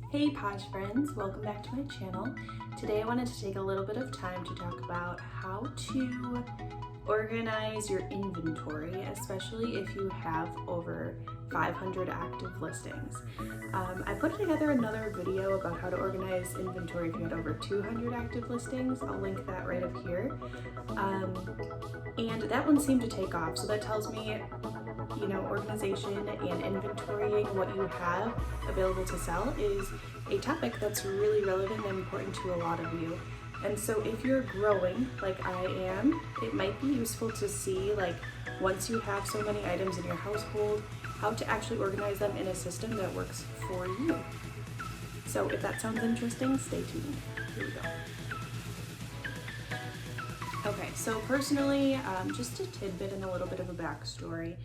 Hey Posh friends, welcome back to my channel. Today I wanted to take a little bit of time to talk about how to organize your inventory, especially if you have over 500 active listings. I put together another video about how to organize inventory if you had over 200 active listings. I'll link that right up here. And that one seemed to take off, so that tells me, organization and inventorying what you have available to sell is a topic that's really relevant and important to a lot of you. And so if you're growing like I am, it might be useful to see, once you have so many items in your household, how to actually organize them in a system that works for you. So if that sounds interesting, stay tuned. Here we go. Okay, so personally, just a tidbit and a little bit of a backstory.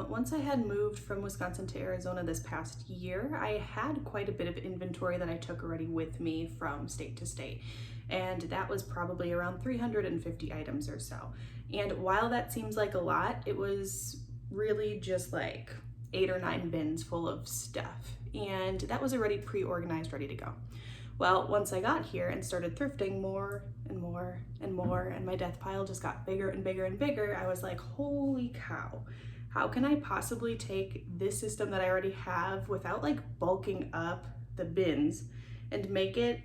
Once I had moved from Wisconsin to Arizona this past year, I had quite a bit of inventory that I took already with me from state to state. And that was probably around 350 items or so. And while that seems like a lot, it was really just like 8 or 9 bins full of stuff. And that was already pre-organized, ready to go. Well, once I got here and started thrifting more and more and more, and my death pile just got bigger and bigger and bigger, I was like, holy cow. How can I possibly take this system that I already have without bulking up the bins and make it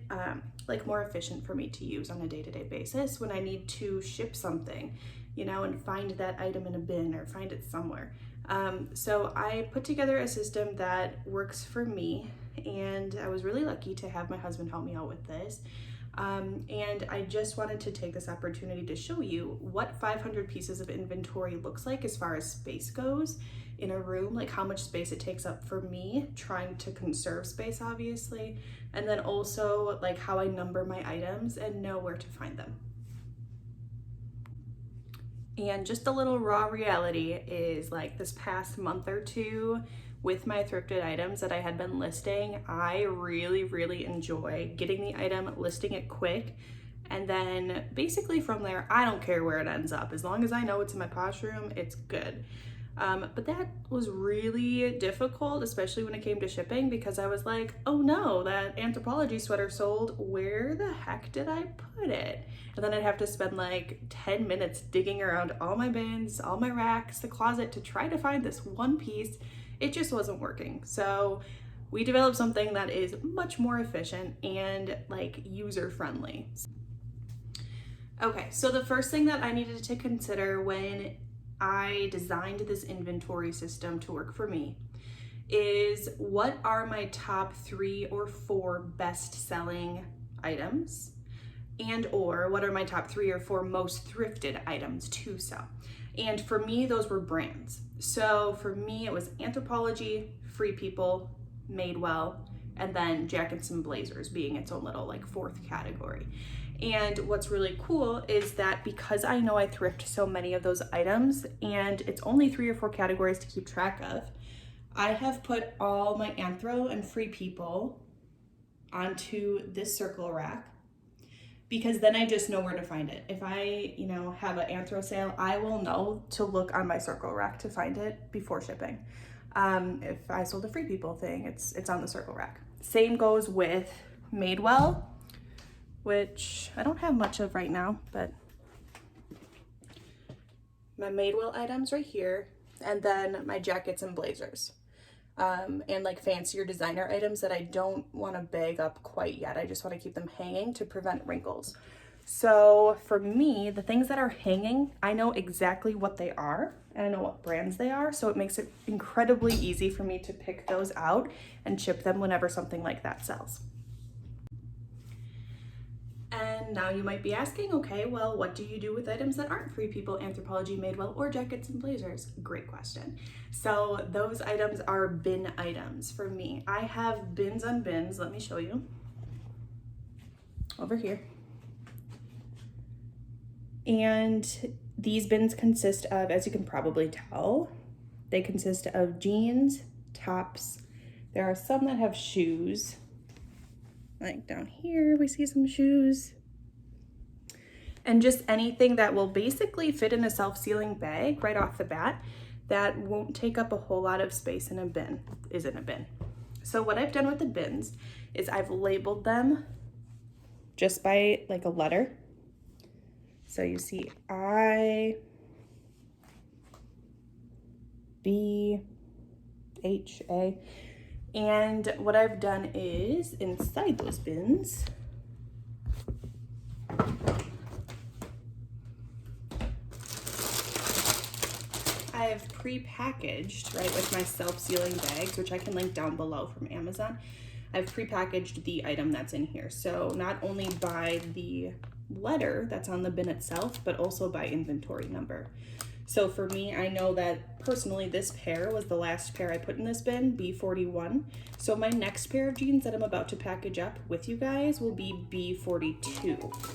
more efficient for me to use on a day-to-day basis when I need to ship something, and find that item in a bin or find it somewhere. So I put together a system that works for me, and I was really lucky to have my husband help me out with this. And I just wanted to take this opportunity to show you what 500 pieces of inventory looks like as far as space goes in a room, how much space it takes up for me, trying to conserve space, obviously, and then also how I number my items and know where to find them. And just a little raw reality is this past month or two, with my thrifted items that I had been listing, I really enjoy getting the item, listing it quick, and then basically from there, I don't care where it ends up. As long as I know it's in my posh room, it's good. But that was really difficult, especially when it came to shipping, because I was like, oh no, that Anthropologie sweater sold. Where the heck did I put it? And then I'd have to spend 10 minutes digging around all my bins, all my racks, the closet to try to find this one piece. It just wasn't working. So we developed something that is much more efficient and user friendly. Okay, so the first thing that I needed to consider when I designed this inventory system to work for me is, what are my top 3 or 4 best selling items, and or what are my top 3 or 4 most thrifted items to sell. And for me, those were brands. So for me, it was Anthropologie, Free People, Madewell, and then Jackets and Blazers being its own little 4th category. And what's really cool is that because I know I thrift so many of those items, and it's only 3 or 4 categories to keep track of, I have put all my Anthro and Free People onto this circle rack, because then I just know where to find it. If I, have an Anthro sale, I will know to look on my circle rack to find it before shipping. If I sold a Free People thing, it's on the circle rack. Same goes with Madewell, which I don't have much of right now, but my Madewell items right here, and then my Jackets and Blazers. And fancier designer items that I don't want to bag up quite yet. I just want to keep them hanging to prevent wrinkles. So for me, the things that are hanging, I know exactly what they are and I know what brands they are. So it makes it incredibly easy for me to pick those out and ship them whenever something like that sells. And now you might be asking, okay, well, what do you do with items that aren't Free People, Anthropologie, Madewell, or Jackets and Blazers? Great question. So those items are bin items for me. I have bins on bins. Let me show you. Over here. And these bins consist of, as you can probably tell, they consist of jeans, tops. There are some that have shoes. Down here, we see some shoes. And just anything that will basically fit in a self-sealing bag right off the bat that won't take up a whole lot of space in a bin, is in a bin. So what I've done with the bins is I've labeled them just by like a letter. So you see I, B, H, A. And what I've done is inside those bins, I've pre-packaged, right, with my self-sealing bags, which I can link down below from Amazon. I've pre-packaged the item that's in here. So not only by the letter that's on the bin itself, but also by inventory number. So for me, I know that personally this pair was the last pair I put in this bin, B41. So my next pair of jeans that I'm about to package up with you guys will be B42.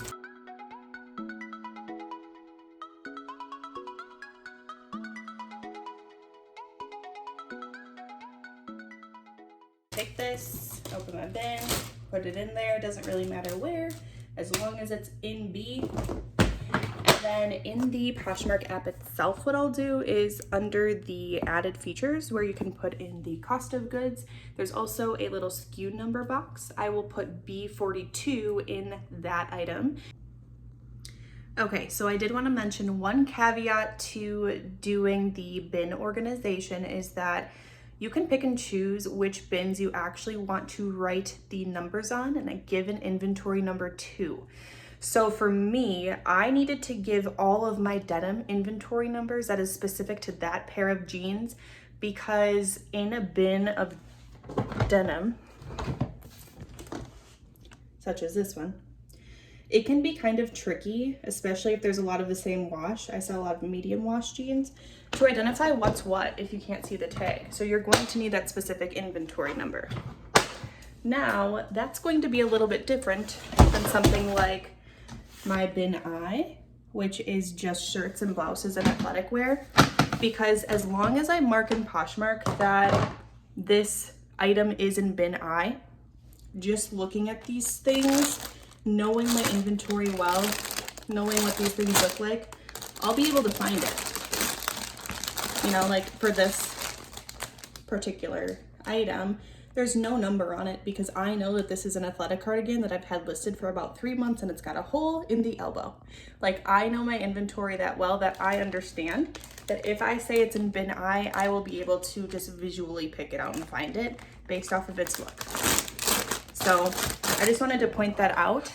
Take this, open my bin, put it in there. It doesn't really matter where, as long as it's in B. Then in the Poshmark app itself, what I'll do is under the added features where you can put in the cost of goods, there's also a little SKU number box. I will put B42 in that item. Okay, so I did want to mention one caveat to doing the bin organization is that you can pick and choose which bins you actually want to write the numbers on and then give an inventory number to. So for me, I needed to give all of my denim inventory numbers that is specific to that pair of jeans, because in a bin of denim, such as this one, it can be kind of tricky, especially if there's a lot of the same wash. I sell a lot of medium wash jeans, to identify what's what if you can't see the tag. So you're going to need that specific inventory number. Now, that's going to be a little bit different than something like my bin I, which is just shirts and blouses and athletic wear, because as long as I mark in Poshmark that this item is in bin I, just looking at these things, knowing my inventory well, knowing what these things look like, I'll be able to find it. You know, like for this particular item, there's no number on it because I know that this is an athletic cardigan that I've had listed for about 3 months and it's got a hole in the elbow. Like, I know my inventory that well that I understand that if I say it's in bin I will be able to just visually pick it out and find it based off of its look. So I just wanted to point that out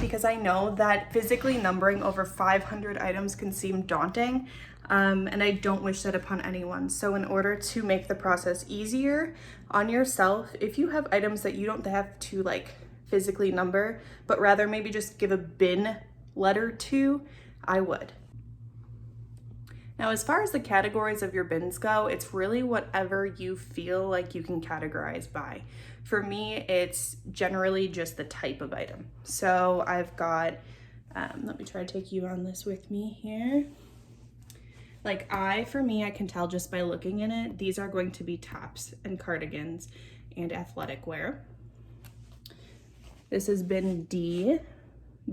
because I know that physically numbering over 500 items can seem daunting. And I don't wish that upon anyone. So in order to make the process easier on yourself, if you have items that you don't have to like physically number, but rather maybe just give a bin letter to, I would. Now, as far as the categories of your bins go, it's really whatever you feel like you can categorize by. For me, it's generally just the type of item. So I've got, let me try to take you on this with me here. Like for me, I can tell just by looking in it, these are going to be tops and cardigans and athletic wear. This has been D.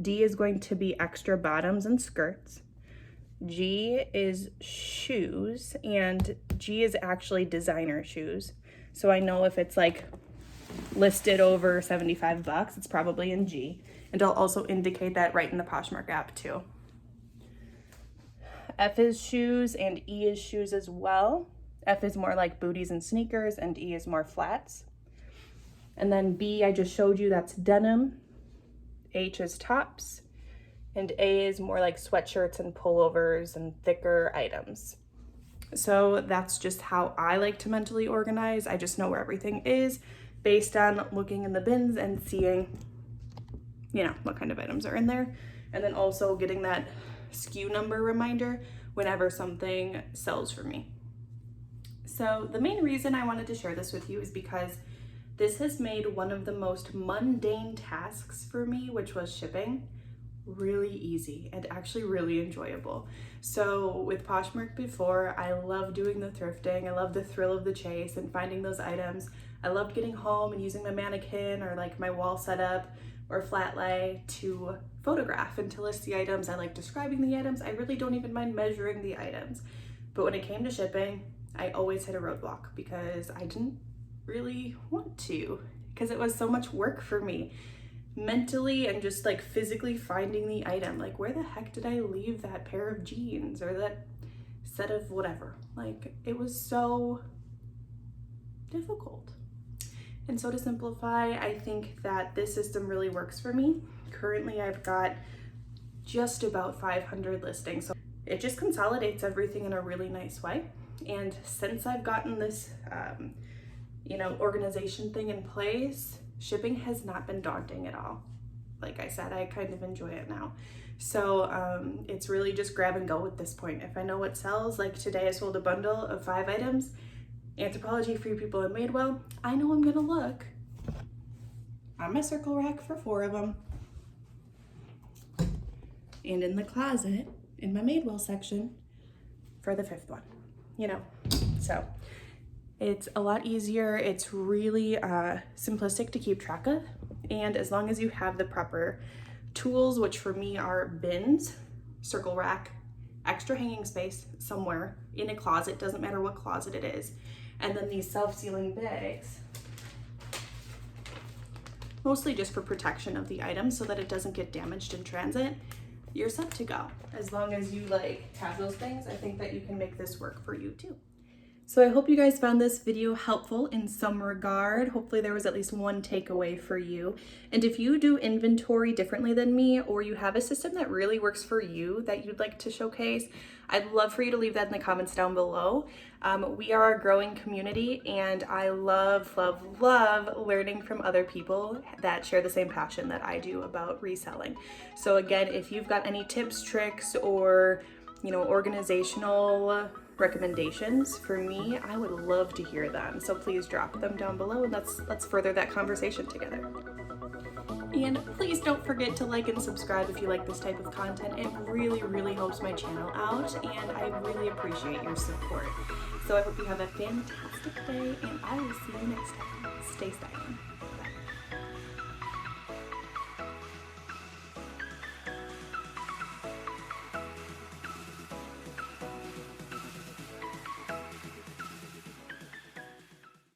D is going to be extra bottoms and skirts. G is shoes, and G is actually designer shoes. So I know if it's like listed over $75, it's probably in G. And I'll also indicate that right in the Poshmark app too. F is shoes and E is shoes as well. F is more like booties and sneakers and E is more flats. And then B, I just showed you, that's denim. H is tops. And A is more like sweatshirts and pullovers and thicker items. So that's just how I like to mentally organize. I just know where everything is based on looking in the bins and seeing, you know, what kind of items are in there. And then also getting that SKU number reminder whenever something sells for me. So the main reason I wanted to share this with you is because this has made one of the most mundane tasks for me, which was shipping, really easy and actually really enjoyable. So with Poshmark before, I love doing the thrifting. I love the thrill of the chase and finding those items. I loved getting home and using my mannequin or like my wall setup or flat lay to photograph and to list the items. I like describing the items. I really don't even mind measuring the items. But when it came to shipping, I always hit a roadblock because I didn't really want to, because it was so much work for me mentally and just like physically finding the item. Like, where the heck did I leave that pair of jeans or that set of whatever? Like, it was so difficult. And so to simplify, I think that this system really works for me. Currently, I've got just about 500 listings. So it just consolidates everything in a really nice way. And since I've gotten this, organization thing in place, shipping has not been daunting at all. Like I said, I kind of enjoy it now. So it's really just grab and go at this point. If I know what sells, like today I sold a bundle of 5 items, Anthropologie, Free People, and Madewell. I know I'm gonna look on my circle rack for 4 of them, and in the closet in my Madewell section for the 5th one, so it's a lot easier. It's really simplistic to keep track of, and as long as you have the proper tools, which for me are bins, circle rack, extra hanging space somewhere in a closet, doesn't matter what closet it is, and then these self-sealing bags, mostly just for protection of the item so that it doesn't get damaged in transit, you're set to go. As long as you have those things, I think that you can make this work for you too. So I hope you guys found this video helpful in some regard. Hopefully there was at least one takeaway for you. And if you do inventory differently than me, or you have a system that really works for you that you'd like to showcase, I'd love for you to leave that in the comments down below. We are a growing community, and I love, love, love learning from other people that share the same passion that I do about reselling. So again, if you've got any tips, tricks, or organizational recommendations for me, I would love to hear them. So please drop them down below, and let's further that conversation together. And please don't forget to like and subscribe if you like this type of content. It really, really helps my channel out, and I really appreciate your support. So I hope you have a fantastic day, and I will see you next time. Stay styling.